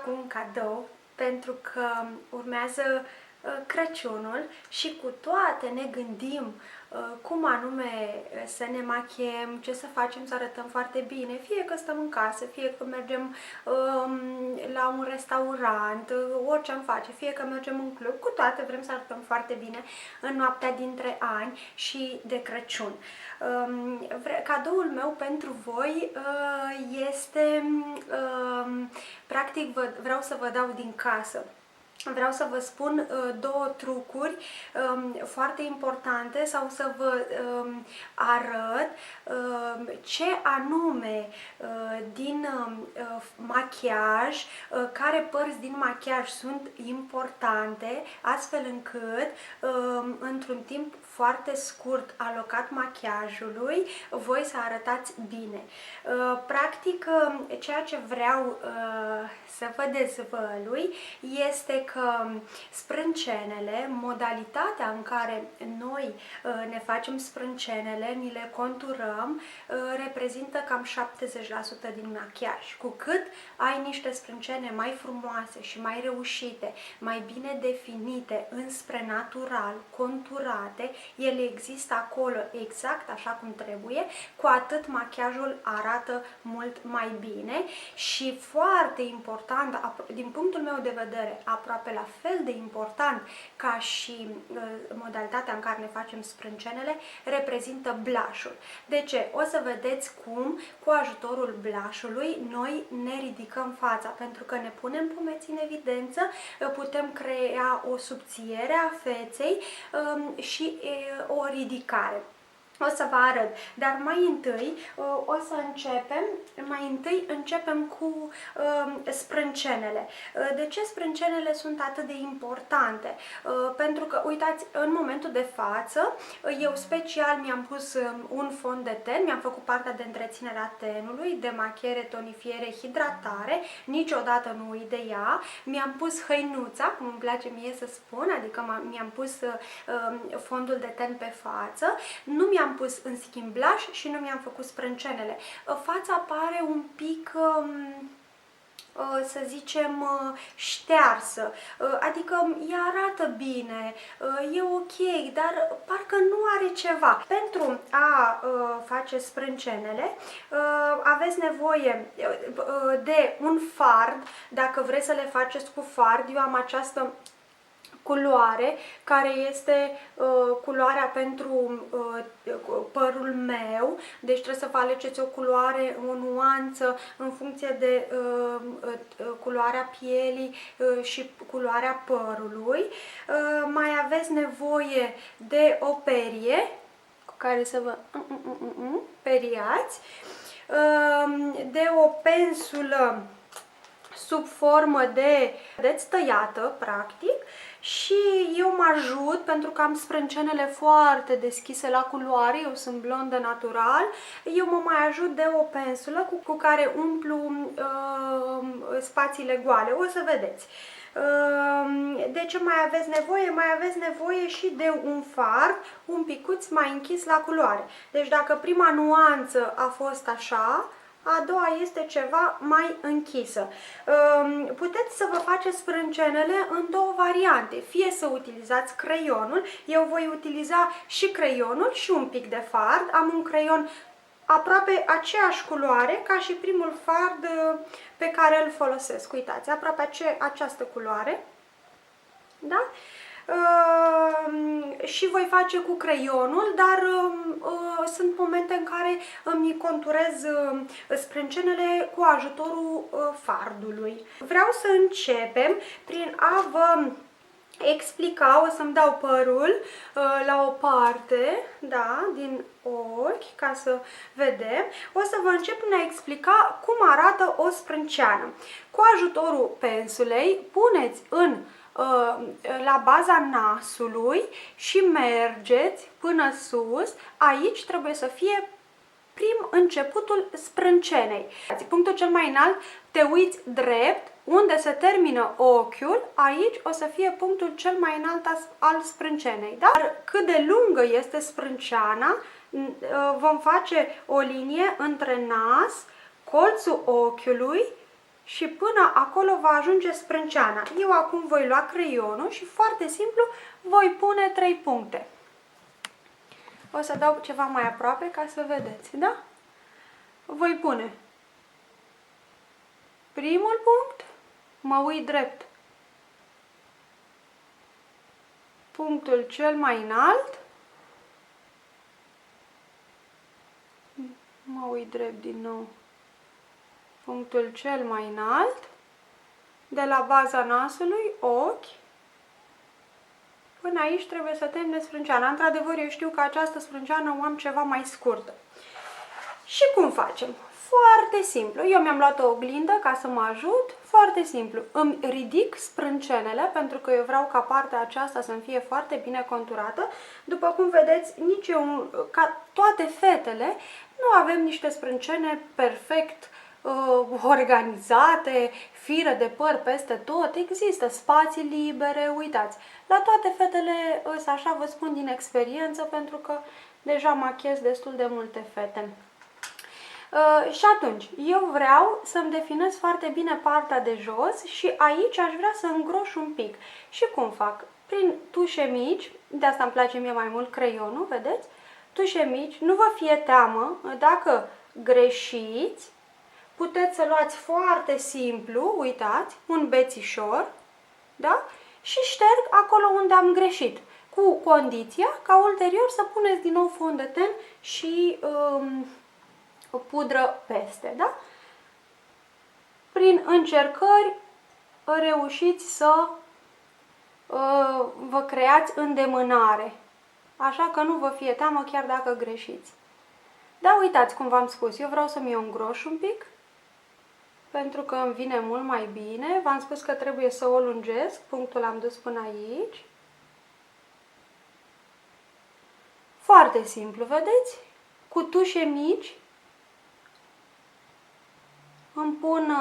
fac un cadou pentru că urmează Crăciunul și cu toate ne gândim cum anume să ne machiem, ce să facem să arătăm foarte bine, fie că stăm în casă, fie că mergem la un restaurant, orice am face, fie că mergem în club, cu toate vrem să arătăm foarte bine în noaptea dintre ani și de Crăciun. Cadoul meu pentru voi este, practic vreau să vă dau din casă. Vreau să vă spun două trucuri foarte importante sau să vă arăt ce anume din machiaj, care părți din machiaj sunt importante, astfel încât într-un timp foarte scurt alocat machiajului, voi să arătați bine. Practic, ceea ce vreau să vă dezvălui este că sprâncenele, modalitatea în care noi ne facem sprâncenele, ni le conturăm, reprezintă cam 70% din machiaj. Cu cât ai niște sprâncene mai frumoase și mai reușite, mai bine definite, înspre natural, conturate, ele există acolo exact așa cum trebuie, cu atât machiajul arată mult mai bine și foarte important, din punctul meu de vedere, aproape la fel de important ca și modalitatea în care ne facem sprâncenele, reprezintă blush-ul. De ce? O să vedeți cum, cu ajutorul blush-ului, noi ne ridicăm fața, pentru că ne punem pomeții în evidență, putem crea o subțiere a feței și o ridicare. O să vă arăt, dar mai întâi începem cu sprâncenele. De ce sprâncenele sunt atât de importante? Pentru că, uitați, în momentul de față, eu special mi-am pus un fond de ten, mi-am făcut partea de întreținere a tenului, de machiere, tonifiere, hidratare, niciodată nu uit de ea, mi-am pus hăinuța, cum îmi place mie să spun, adică mi-am pus fondul de ten pe față, nu mi-am pus în schimb blush și nu mi-am făcut sprâncenele. Fața pare un pic, să zicem, ștearsă, adică ea arată bine, e ok, dar parcă nu are ceva. Pentru a face sprâncenele aveți nevoie de un fard, dacă vreți să le faceți cu fard. Eu am această culoare, care este culoarea pentru părul meu, deci trebuie să vă alegeți o culoare, o nuanță în funcție de culoarea pielii și culoarea părului. Mai aveți nevoie de o perie cu care să vă periați, de o pensulă sub formă de tăiată, practic, și eu mă ajut, pentru că am sprâncenele foarte deschise la culoare, eu sunt blondă natural, eu mă mai ajut de o pensulă cu care umplu spațiile goale, o să vedeți. De ce mai aveți nevoie? Mai aveți nevoie și de un fard un picuț mai închis la culoare. Deci dacă prima nuanță a fost așa, a doua este ceva mai închisă. Puteți să vă faceți sprâncenele în două variante. Fie să utilizați creionul, eu voi utiliza și creionul și un pic de fard. Am un creion aproape aceeași culoare ca și primul fard pe care îl folosesc. Uitați, aproape această culoare. Da? Și voi face cu creionul, dar sunt momente în care îmi conturez sprâncenele cu ajutorul fardului. Vreau să începem prin a vă explica, o să-mi dau părul la o parte, da, din ochi, ca să vedem. O să vă încep prin a explica cum arată o sprânceană. Cu ajutorul pensulei puneți la baza nasului și mergeți până sus. Aici trebuie să fie începutul sprâncenei. Punctul cel mai înalt, te uiți drept, unde se termină ochiul, aici o să fie punctul cel mai înalt al sprâncenei. Dar cât de lungă este sprânceana, vom face o linie între nas, colțul ochiului și până acolo va ajunge sprânceana. Eu acum voi lua creionul și foarte simplu voi pune 3 puncte. O să dau ceva mai aproape ca să vedeți, da? Voi pune primul punct, mă uit drept, punctul cel mai înalt, mă uit drept din nou, punctul cel mai înalt, de la baza nasului, ochi, până aici trebuie să termin sprânceana. Într-adevăr, eu știu că această sprânceană o am ceva mai scurtă. Și cum facem? Foarte simplu. Eu mi-am luat o oglindă ca să mă ajut. Foarte simplu. Îmi ridic sprâncenele pentru că eu vreau ca partea aceasta să-mi fie foarte bine conturată. După cum vedeți, nici eu, ca toate fetele, nu avem niște sprâncene perfect organizate, fire de păr peste tot, există spații libere, uitați. La toate fetele, așa vă spun din experiență, pentru că deja machez destul de multe fete. Și atunci, eu vreau să-mi definez foarte bine partea de jos și aici aș vrea să îngroș un pic. Și cum fac? Prin tușe mici, de asta îmi place mie mai mult creionul, vedeți? Tușe mici, nu vă fie teamă, dacă greșiți, puteți să luați foarte simplu, uitați, un bețișor, da? Și șterg acolo unde am greșit, cu condiția ca ulterior să puneți din nou fond de ten și o pudră peste, da? Prin încercări reușiți să vă creați îndemânare, așa că nu vă fie teamă chiar dacă greșiți. Da, uitați cum v-am spus, eu vreau să-mi îngroș un pic, pentru că îmi vine mult mai bine. V-am spus că trebuie să o lungesc, punctul am dus până aici. Foarte simplu, vedeți? Cu tușe mici îmi pun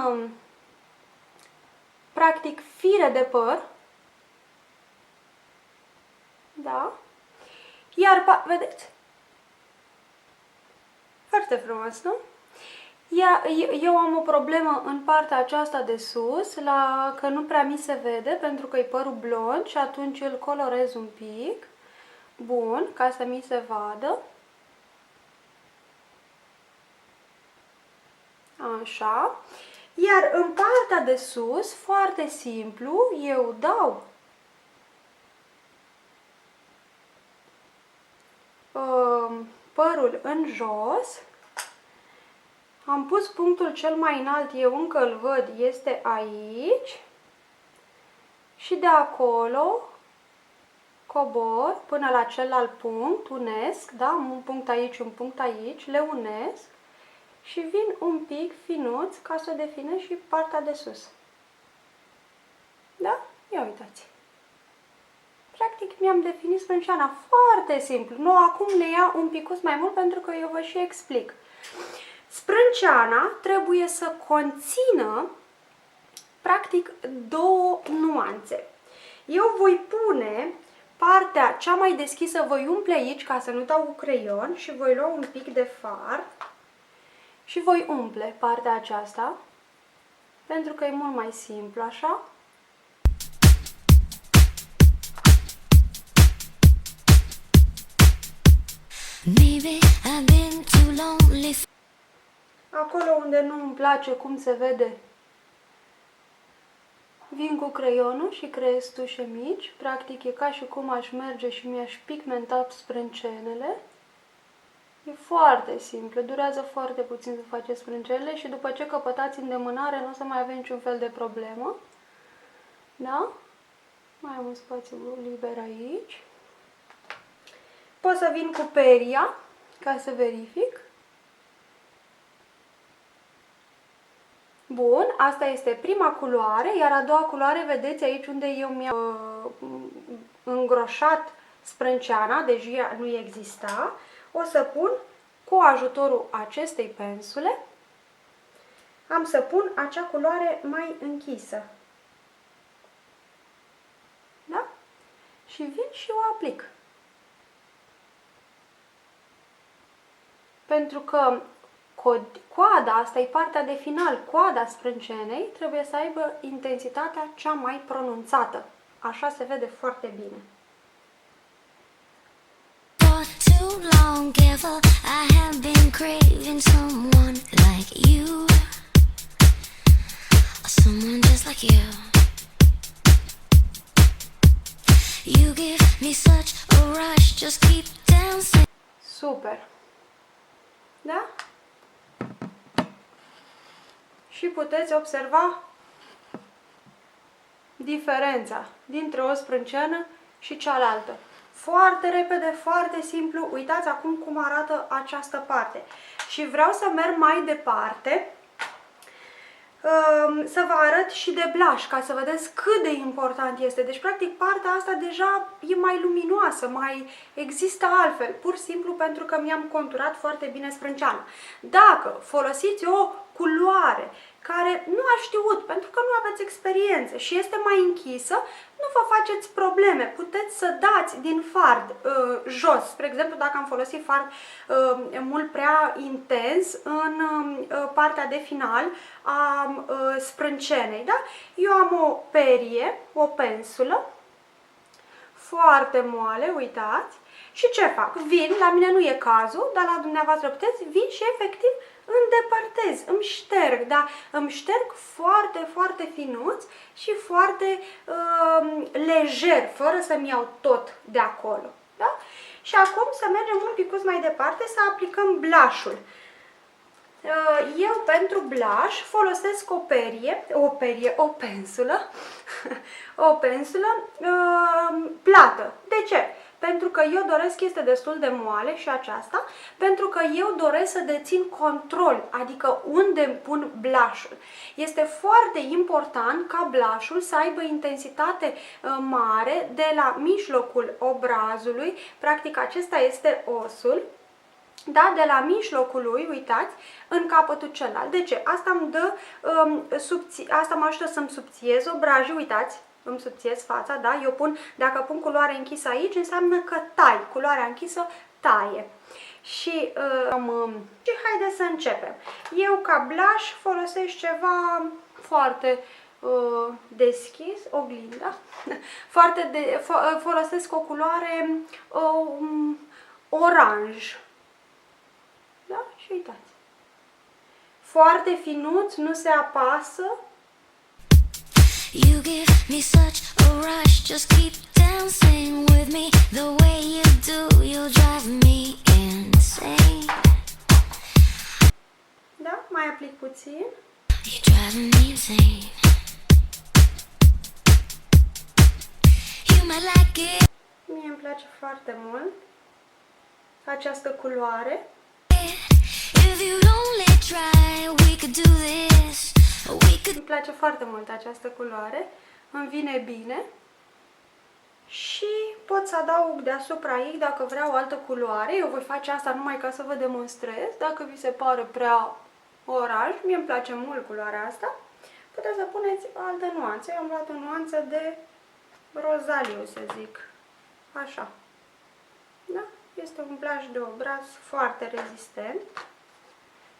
practic fire de păr. Da? Iar, vedeți? Foarte frumos, nu? Eu am o problemă în partea aceasta de sus, că nu prea mi se vede, pentru că e părul blond și atunci îl colorez un pic. Bun, ca să mi se vadă. Așa. Iar în partea de sus, foarte simplu, eu dau părul în jos. Am pus punctul cel mai înalt, eu încă îl văd, este aici. Și de acolo cobor până la celălalt punct, unesc, da? Un punct aici, le unesc și vin un pic finuț ca să definez și partea de sus. Da? Ia uitați. Practic mi-am definit sprânceana foarte simplu. Nu, acum le iau un picuț mai mult pentru că eu vă și explic. Sprânceana trebuie să conțină practic două nuanțe. Eu voi pune partea cea mai deschisă, voi umple aici ca să nu dau cu creion și voi lua un pic de fard și voi umple partea aceasta pentru că e mult mai simplu, așa. Acolo unde nu îmi place cum se vede, vin cu creionul și creez tușe mici. Practic e ca și cum aș merge și mi-aș pigmenta sprâncenele. E foarte simplu, durează foarte puțin să faceți sprâncenele și după ce căpătați îndemânare nu o să mai avem niciun fel de problemă. Da? Mai am un spațiu liber aici. Pot să vin cu peria ca să verific. Bun, asta este prima culoare, iar a doua culoare, vedeți aici unde eu mi-am îngroșat sprânceana, deci ea nu exista. O să pun, cu ajutorul acestei pensule, am să pun acea culoare mai închisă. Da? Și vin și o aplic. Pentru că coada, asta e partea de final, coada sprâncenei trebuie să aibă intensitatea cea mai pronunțată. Așa se vede foarte bine. For too long ever I have been craving someone like you, someone just like you. You give me such a rush, just keep dancing. Super! Da? Și puteți observa diferența dintre o sprânceană și cealaltă. Foarte repede, foarte simplu. Uitați acum cum arată această parte. Și vreau să merg mai departe să vă arăt și de blush, ca să vedeți cât de important este. Deci, practic, partea asta deja e mai luminoasă, mai există altfel, pur și simplu pentru că mi-am conturat foarte bine sprânceana. Dacă folosiți o culoare care nu ați știut, pentru că nu aveți experiență și este mai închisă, nu vă faceți probleme. Puteți să dați din fard jos. Spre exemplu, dacă am folosit fard mult prea intens în partea de final a sprâncenei, da? Eu am o perie, o pensulă, foarte moale, uitați. Și ce fac? Vin, la mine nu e cazul, dar la dumneavoastră puteți, vin și efectiv îndepărtez, îmi șterg, da? Îmi șterg foarte, foarte finuț și foarte lejer, fără să-mi iau tot de acolo, da? Și acum să mergem un pic mai departe, să aplicăm blush-ul. Eu pentru blush folosesc o pensulă, o pensulă plată. De ce? Pentru că eu doresc, este destul de moale și aceasta, pentru că eu doresc să dețin control, adică unde îmi pun blush-ul. Este foarte important ca blush-ul să aibă intensitate mare de la mijlocul obrazului, practic acesta este osul, da, de la mijlocul lui, uitați, în capătul celălalt. De ce? Asta îmi dă, asta mă ajută să-mi subțiez obrajii, uitați, îmi subțiez fața, da? Eu pun, dacă pun culoare închisă aici, înseamnă că tai, culoarea închisă taie. Și haideți să începem. Eu ca blush folosesc ceva foarte deschis, oglinda, folosesc o culoare oranj. Da? Și uitați. Foarte finuț, nu se apasă. You give me such a rush, just keep dancing with me the way you do, you'll drive me insane. Da, mai aplic puțin. You're driving me insane. You might like it. Mie îmi place foarte mult această culoare. If you'd only try, we could do this. Îmi place foarte mult această culoare, îmi vine bine și pot să adaug deasupra ei, dacă vreau, o altă culoare. Eu voi face asta numai ca să vă demonstrez. Dacă vi se pare prea oranj, mie îmi place mult culoarea asta, puteți să puneți altă nuanță. Eu am luat o nuanță de rozaliu, să zic, așa. Da? Este un blush de obraz foarte rezistent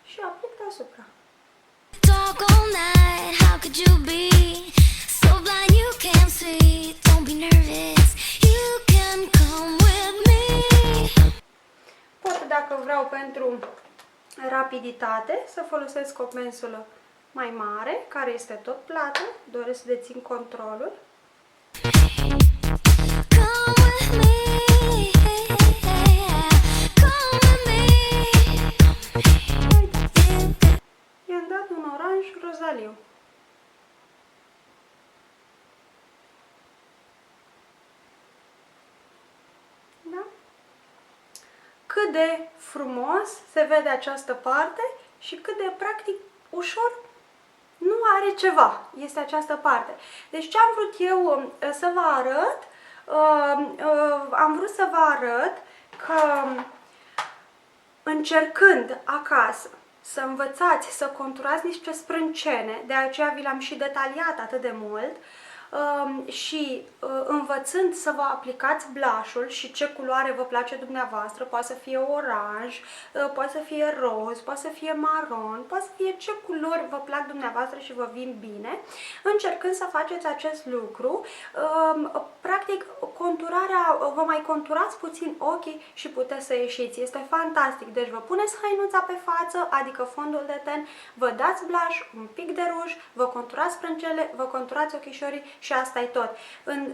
și aplic deasupra. Talk all night, how could you be so blind you can't see? Don't be nervous, you can come with me. Pot, dacă vreau, pentru rapiditate, să folosesc o pensulă mai mare, care este tot plată, doresc să dețin controlul. Come with me, come with me. I-am dat un oranj rozaliu. Da? Cât de frumos se vede această parte și cât de practic ușor nu are ceva. Este această parte. Deci ce am vrut eu să vă arăt, am vrut să vă arăt că încercând acasă să învățați să conturați niște sprâncene, de aceea vi le-am și detaliat atât de mult, și învățând să vă aplicați blush-ul și ce culoare vă place dumneavoastră, poate să fie oranj, poate să fie roz, poate să fie maron, poate să fie ce culori vă plac dumneavoastră și vă vin bine, încercând să faceți acest lucru, practic conturarea, vă mai conturați puțin ochii și puteți să ieșiți. Este fantastic. Deci vă puneți hăinuța pe față, adică fondul de ten, vă dați blush, un pic de ruj, vă conturați sprâncele, vă conturați ochișorii și asta e tot. În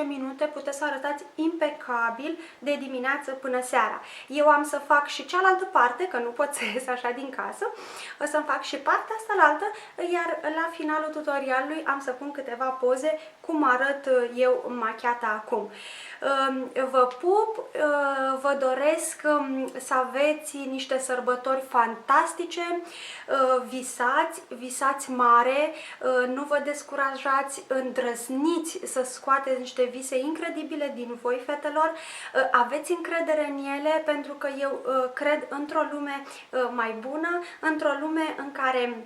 10-15 minute puteți să arătați impecabil de dimineață până seara. Eu am să fac și cealaltă parte, că nu pot să ies așa din casă, o să-mi fac și partea asta la altă, iar la finalul tutorialului am să pun câteva poze cum arăt eu machiata acum. Vă pup, vă doresc să aveți niște sărbători fantastice, visați mare, nu vă descurajați, îndrăzniți să scoateți niște vise incredibile din voi, fetelor, aveți încredere în ele, pentru că eu cred într-o lume mai bună, într-o lume în care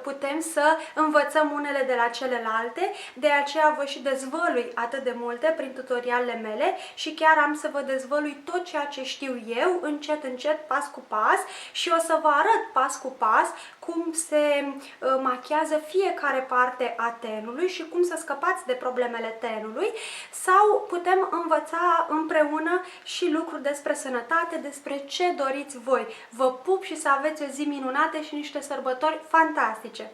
putem să învățăm unele de la celelalte, de aceea vă și dezvălui atât de multe prin tutorialele mele și chiar am să vă dezvălui tot ceea ce știu eu, încet, încet, pas cu pas, și o să vă arăt pas cu pas cum se machiază fiecare parte a tenului și cum să scăpați de problemele tenului, sau putem învăța împreună și lucruri despre sănătate, despre ce doriți voi. Vă pup și să aveți o zi minunată și niște sărbători fantastice!